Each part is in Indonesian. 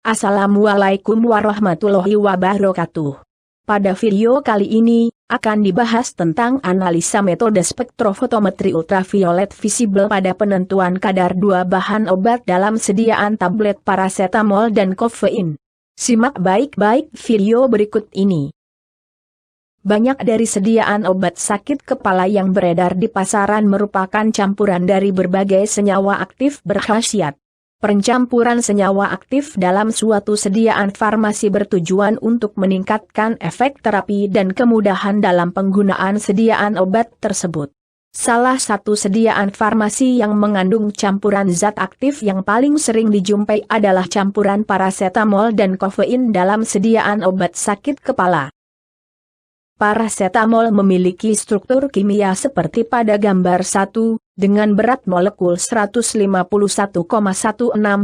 Assalamualaikum warahmatullahi wabarakatuh. Pada video kali ini, akan dibahas tentang analisa metode spektrofotometri ultraviolet visible pada penentuan kadar dua bahan obat dalam sediaan tablet parasetamol dan kofein. Simak baik-baik video berikut ini. Banyak dari sediaan obat sakit kepala yang beredar di pasaran merupakan campuran dari berbagai senyawa aktif berkhasiat. Pencampuran senyawa aktif dalam suatu sediaan farmasi bertujuan untuk meningkatkan efek terapi dan kemudahan dalam penggunaan sediaan obat tersebut. Salah satu sediaan farmasi yang mengandung campuran zat aktif yang paling sering dijumpai adalah campuran parasetamol dan kofein dalam sediaan obat sakit kepala. Parasetamol memiliki struktur kimia seperti pada gambar 1, dengan berat molekul 151,16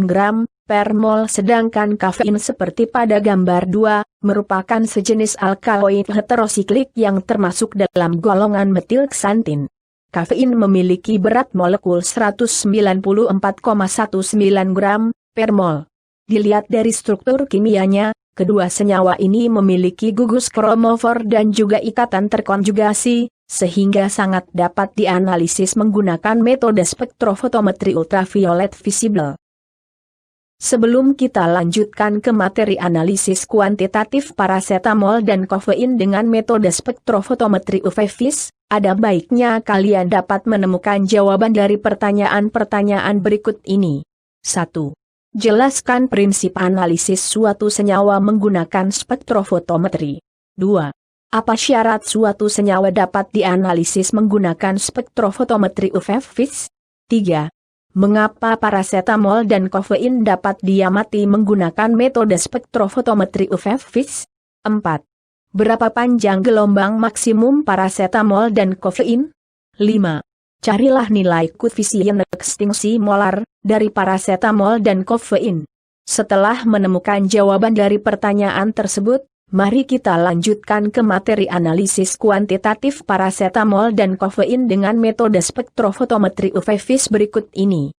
gram per mol, sedangkan kafein seperti pada gambar 2, merupakan sejenis alkaloid heterosiklik yang termasuk dalam golongan metilksantin. Kafein memiliki berat molekul 194,19 gram per mol. Dilihat dari struktur kimianya, kedua senyawa ini memiliki gugus kromofor dan juga ikatan terkonjugasi, sehingga sangat dapat dianalisis menggunakan metode spektrofotometri ultraviolet visible. Sebelum kita lanjutkan ke materi analisis kuantitatif parasetamol dan kofein dengan metode spektrofotometri UV-Vis, ada baiknya kalian dapat menemukan jawaban dari pertanyaan-pertanyaan berikut ini. 1. Jelaskan prinsip analisis suatu senyawa menggunakan spektrofotometri. 2. Apa syarat suatu senyawa dapat dianalisis menggunakan spektrofotometri UV-Vis? 3. Mengapa parasetamol dan kofein dapat diamati menggunakan metode spektrofotometri UV-Vis? 4. Berapa panjang gelombang maksimum parasetamol dan kofein? 5. Carilah nilai koefisien ekstinksi molar dari parasetamol dan kofein. Setelah menemukan jawaban dari pertanyaan tersebut, mari kita lanjutkan ke materi analisis kuantitatif parasetamol dan kofein dengan metode spektrofotometri UV-Vis berikut ini.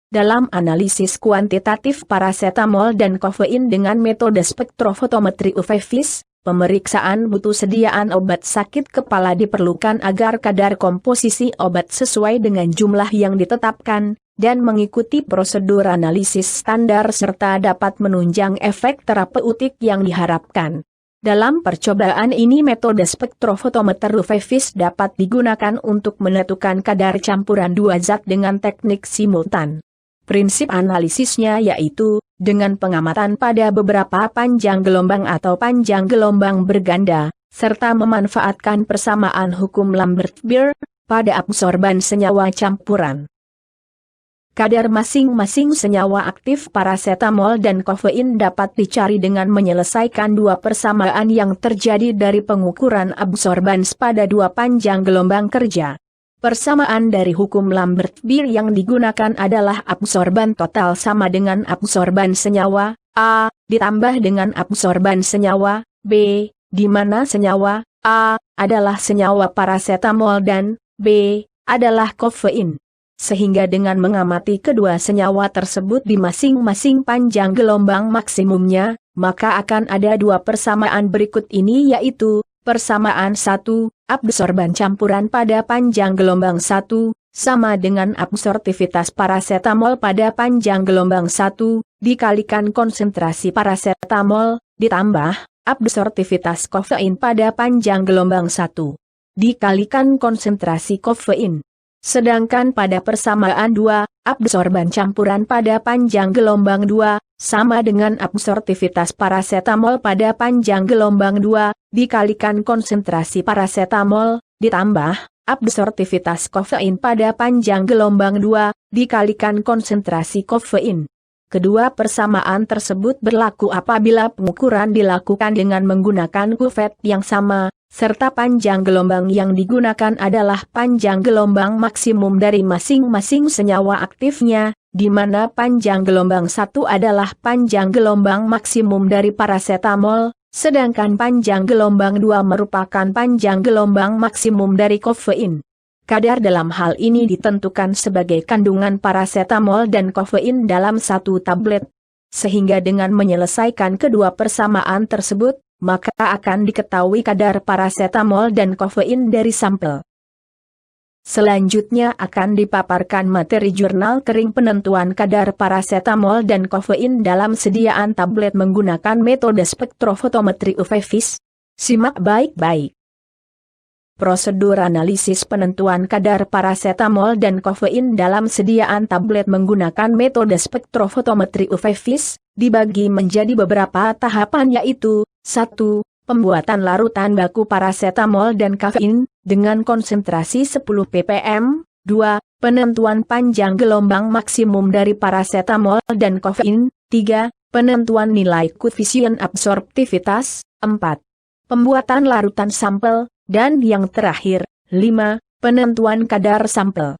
Dalam analisis kuantitatif parasetamol dan kofein dengan metode spektrofotometri UV-Vis, pemeriksaan mutu sediaan obat sakit kepala diperlukan agar kadar komposisi obat sesuai dengan jumlah yang ditetapkan, dan mengikuti prosedur analisis standar serta dapat menunjang efek terapeutik yang diharapkan. Dalam percobaan ini metode spektrofotometer UV-Vis dapat digunakan untuk menentukan kadar campuran dua zat dengan teknik simultan. Prinsip analisisnya yaitu, dengan pengamatan pada beberapa panjang gelombang atau panjang gelombang berganda, serta memanfaatkan persamaan hukum Lambert-Beer, pada absorban senyawa campuran. Kadar masing-masing senyawa aktif parasetamol dan kofein dapat dicari dengan menyelesaikan dua persamaan yang terjadi dari pengukuran absorbans pada dua panjang gelombang kerja. Persamaan dari hukum Lambert-Beer yang digunakan adalah absorban total sama dengan absorban senyawa A, ditambah dengan absorban senyawa B, di mana senyawa A adalah senyawa parasetamol dan B adalah kofein. Sehingga dengan mengamati kedua senyawa tersebut di masing-masing panjang gelombang maksimumnya, maka akan ada dua persamaan berikut ini yaitu, persamaan 1, absorban campuran pada panjang gelombang 1, sama dengan absorptivitas parasetamol pada panjang gelombang 1, dikalikan konsentrasi parasetamol, ditambah, absorptivitas kofein pada panjang gelombang 1, dikalikan konsentrasi kofein. Sedangkan pada persamaan 2, absorban campuran pada panjang gelombang 2, sama dengan absorptivitas parasetamol pada panjang gelombang 2, dikalikan konsentrasi parasetamol, ditambah, absorptivitas kofein pada panjang gelombang 2, dikalikan konsentrasi kofein. Kedua persamaan tersebut berlaku apabila pengukuran dilakukan dengan menggunakan kuvert yang sama, serta panjang gelombang yang digunakan adalah panjang gelombang maksimum dari masing-masing senyawa aktifnya, di mana panjang gelombang 1 adalah panjang gelombang maksimum dari parasetamol, sedangkan panjang gelombang 2 merupakan panjang gelombang maksimum dari kofein. Kadar dalam hal ini ditentukan sebagai kandungan parasetamol dan kofein dalam satu tablet. sehingga dengan menyelesaikan kedua persamaan tersebut, maka akan diketahui kadar parasetamol dan kafein dari sampel. Selanjutnya akan dipaparkan materi jurnal kering penentuan kadar parasetamol dan kafein dalam sediaan tablet menggunakan metode spektrofotometri UV vis. Simak baik-baik. Prosedur analisis penentuan kadar parasetamol dan kafein dalam sediaan tablet menggunakan metode spektrofotometri UV vis dibagi menjadi beberapa tahapan, yaitu 1. Pembuatan larutan baku parasetamol dan kafein dengan konsentrasi 10 ppm. 2. Penentuan panjang gelombang maksimum dari parasetamol dan kafein. 3. Penentuan nilai koefisien absorptivitas. 4. Pembuatan larutan sampel. Dan yang terakhir, 5. Penentuan kadar sampel.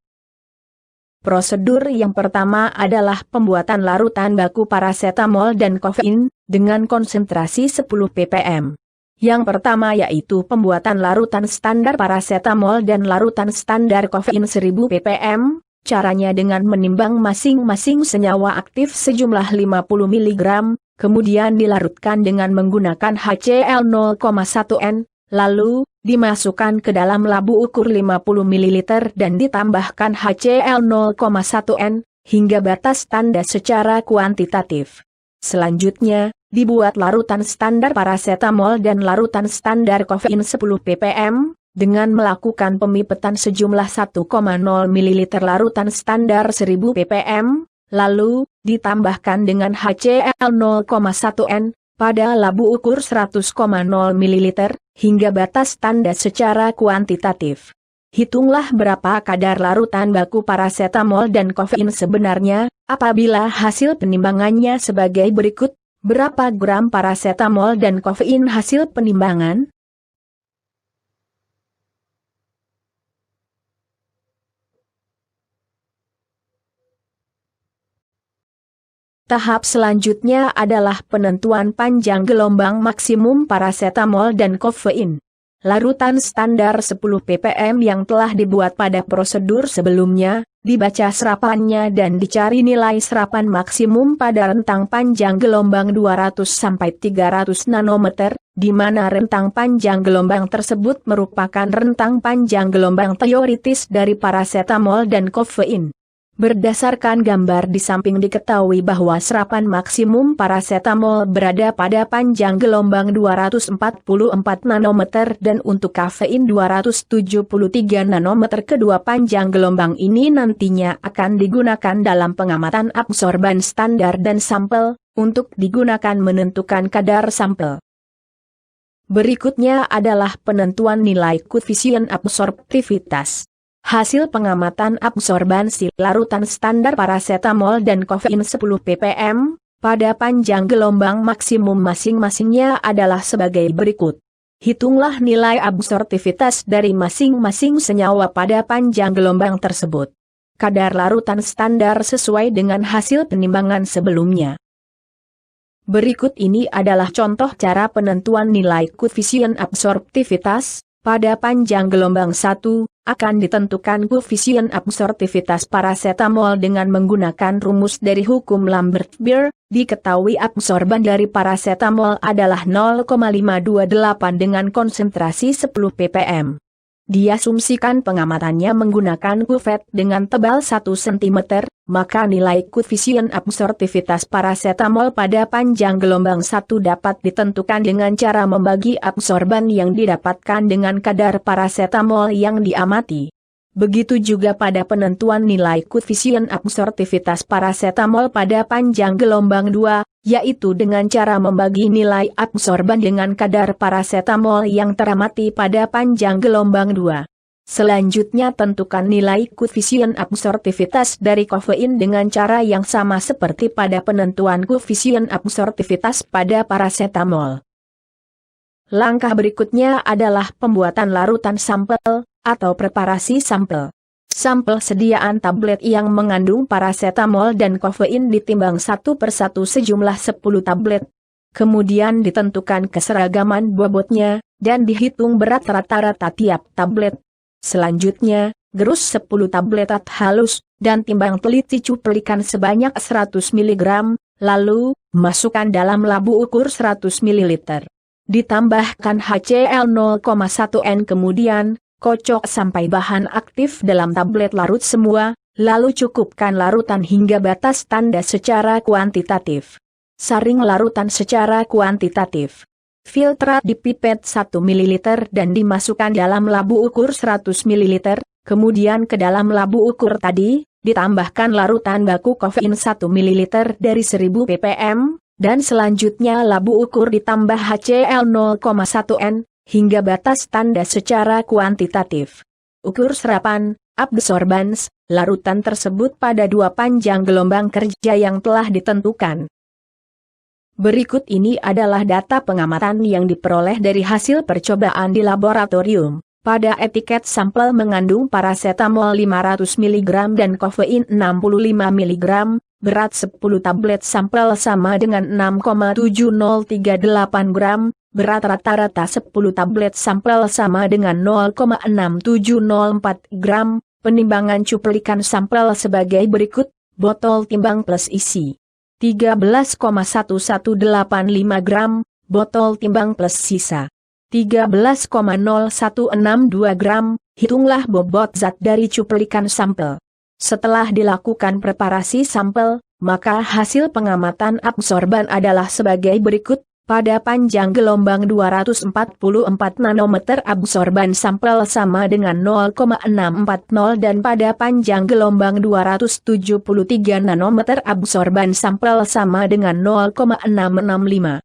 Prosedur yang pertama adalah pembuatan larutan baku parasetamol dan kafein dengan konsentrasi 10 ppm. Yang pertama yaitu pembuatan larutan standar parasetamol dan larutan standar kafein 1000 ppm. Caranya dengan menimbang masing-masing senyawa aktif sejumlah 50 mg, kemudian dilarutkan dengan menggunakan HCl 0,1 N, lalu dimasukkan ke dalam labu ukur 50 ml dan ditambahkan HCl 0,1 N, hingga batas tanda secara kuantitatif. Selanjutnya, dibuat larutan standar parasetamol dan larutan standar kafein 10 ppm, dengan melakukan pemipetan sejumlah 1,0 ml larutan standar 1000 ppm, lalu ditambahkan dengan HCl 0,1 N, pada labu ukur 100,0 ml, hingga batas tanda secara kuantitatif. Hitunglah berapa kadar larutan baku parasetamol dan kafein sebenarnya, apabila hasil penimbangannya sebagai berikut. Berapa gram parasetamol dan kafein hasil penimbangan? Tahap selanjutnya adalah penentuan panjang gelombang maksimum parasetamol dan kafein. Larutan standar 10 ppm yang telah dibuat pada prosedur sebelumnya, dibaca serapannya dan dicari nilai serapan maksimum pada rentang panjang gelombang 200-300 nanometer, di mana rentang panjang gelombang tersebut merupakan rentang panjang gelombang teoritis dari parasetamol dan kafein. Berdasarkan gambar di samping diketahui bahwa serapan maksimum parasetamol berada pada panjang gelombang 244 nanometer dan untuk kafein 273 nanometer. Kedua panjang gelombang ini nantinya akan digunakan dalam pengamatan absorban standar dan sampel, untuk digunakan menentukan kadar sampel. Berikutnya adalah penentuan nilai koefisien absorptivitas. Hasil pengamatan absorbansi larutan standar parasetamol dan kafein 10 ppm, pada panjang gelombang maksimum masing-masingnya adalah sebagai berikut. Hitunglah nilai absorptivitas dari masing-masing senyawa pada panjang gelombang tersebut. Kadar larutan standar sesuai dengan hasil penimbangan sebelumnya. Berikut ini adalah contoh cara penentuan nilai koefisien absorptivitas. Pada panjang gelombang 1, akan ditentukan koefisien absorptivitas parasetamol dengan menggunakan rumus dari hukum Lambert-Beer. Diketahui absorban dari parasetamol adalah 0,528 dengan konsentrasi 10 ppm. Diasumsikan pengamatannya menggunakan kuvet dengan tebal 1 cm, maka nilai koefisien absorptivitas parasetamol pada panjang gelombang 1 dapat ditentukan dengan cara membagi absorban yang didapatkan dengan kadar parasetamol yang diamati. Begitu juga pada penentuan nilai koefisien absorptivitas parasetamol pada panjang gelombang 2, yaitu dengan cara membagi nilai absorban dengan kadar parasetamol yang teramati pada panjang gelombang 2. Selanjutnya tentukan nilai koefisien absorptivitas dari kafein dengan cara yang sama seperti pada penentuan koefisien absorptivitas pada parasetamol. Langkah berikutnya adalah pembuatan larutan sampel, atau preparasi sampel. Sampel sediaan tablet yang mengandung parasetamol dan kafein ditimbang satu persatu sejumlah 10 tablet. Kemudian ditentukan keseragaman bobotnya, dan dihitung berat rata-rata tiap tablet. Selanjutnya, gerus 10 tablet halus, dan timbang teliti cuplikan sebanyak 100 mg, lalu, masukkan dalam labu ukur 100 ml. Ditambahkan HCl 0,1 N kemudian, kocok sampai bahan aktif dalam tablet larut semua, lalu cukupkan larutan hingga batas tanda secara kuantitatif. Saring larutan secara kuantitatif. Filtrat di pipet 1 ml dan dimasukkan dalam labu ukur 100 ml, kemudian ke dalam labu ukur tadi, ditambahkan larutan baku kafein 1 ml dari 1000 ppm, dan selanjutnya labu ukur ditambah HCl 0,1 N, hingga batas tanda secara kuantitatif. Ukur serapan, absorbans, larutan tersebut pada 2 panjang gelombang kerja yang telah ditentukan. Berikut ini adalah data pengamatan yang diperoleh dari hasil percobaan di laboratorium. Pada etiket sampel mengandung paracetamol 500 mg dan kafein 65 mg, berat 10 tablet sampel sama dengan 6,7038 gram, berat rata-rata 10 tablet sampel sama dengan 0,6704 gram, penimbangan cuplikan sampel sebagai berikut, botol timbang plus isi 13,1185 gram, botol timbang plus sisa 13,0162 gram, hitunglah bobot zat dari cuplikan sampel. Setelah dilakukan preparasi sampel, maka hasil pengamatan absorban adalah sebagai berikut. Pada panjang gelombang 244 nanometer absorban sampel sama dengan 0,640 dan pada panjang gelombang 273 nanometer absorban sampel sama dengan 0,665.